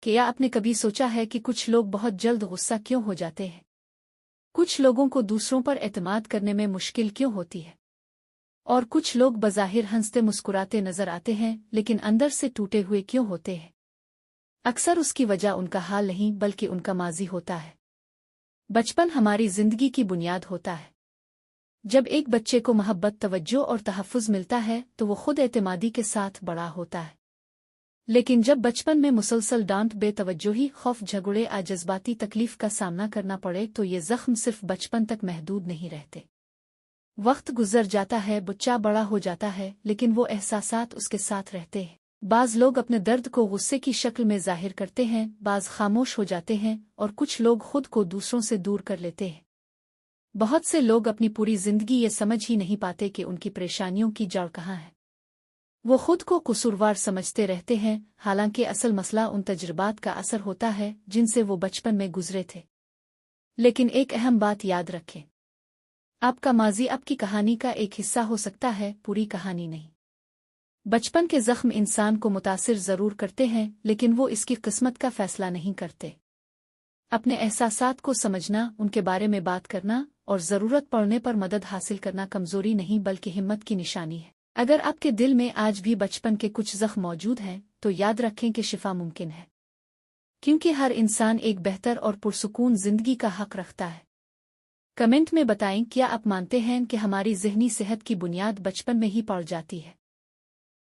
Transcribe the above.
کیا آپ نے کبھی سوچا ہے کہ کچھ لوگ بہت جلد غصہ کیوں ہو جاتے ہیں؟ کچھ لوگوں کو دوسروں پر اعتماد کرنے میں مشکل کیوں ہوتی ہے؟ اور کچھ لوگ بظاہر ہنستے مسکراتے نظر آتے ہیں لیکن اندر سے ٹوٹے ہوئے کیوں ہوتے ہیں؟ اکثر اس کی وجہ ان کا حال نہیں بلکہ ان کا ماضی ہوتا ہے۔ بچپن ہماری زندگی کی بنیاد ہوتا ہے۔ جب ایک بچے کو محبت، توجہ اور تحفظ ملتا ہے تو وہ خود اعتمادی کے ساتھ بڑا ہوتا ہے۔ لیکن جب بچپن میں مسلسل ڈانٹ، بے توجہی، خوف، جھگڑے یا جذباتی تکلیف کا سامنا کرنا پڑے تو یہ زخم صرف بچپن تک محدود نہیں رہتے۔ وقت گزر جاتا ہے، بچہ بڑا ہو جاتا ہے، لیکن وہ احساسات اس کے ساتھ رہتے ہیں۔ بعض لوگ اپنے درد کو غصے کی شکل میں ظاہر کرتے ہیں، بعض خاموش ہو جاتے ہیں، اور کچھ لوگ خود کو دوسروں سے دور کر لیتے ہیں۔ بہت سے لوگ اپنی پوری زندگی یہ سمجھ ہی نہیں پاتے کہ ان کی پریشانیوں کی جڑ کہاں ہے۔ وہ خود کو قصوروار سمجھتے رہتے ہیں، حالانکہ اصل مسئلہ ان تجربات کا اثر ہوتا ہے جن سے وہ بچپن میں گزرے تھے۔ لیکن ایک اہم بات یاد رکھیں، آپ کا ماضی آپ کی کہانی کا ایک حصہ ہو سکتا ہے، پوری کہانی نہیں۔ بچپن کے زخم انسان کو متاثر ضرور کرتے ہیں لیکن وہ اس کی قسمت کا فیصلہ نہیں کرتے۔ اپنے احساسات کو سمجھنا، ان کے بارے میں بات کرنا اور ضرورت پڑنے پر مدد حاصل کرنا کمزوری نہیں بلکہ ہمت کی نشانی ہے۔ اگر آپ کے دل میں آج بھی بچپن کے کچھ زخم موجود ہیں تو یاد رکھیں کہ شفا ممکن ہے، کیونکہ ہر انسان ایک بہتر اور پرسکون زندگی کا حق رکھتا ہے۔ کمنٹ میں بتائیں، کیا آپ مانتے ہیں کہ ہماری ذہنی صحت کی بنیاد بچپن میں ہی پڑ جاتی ہے؟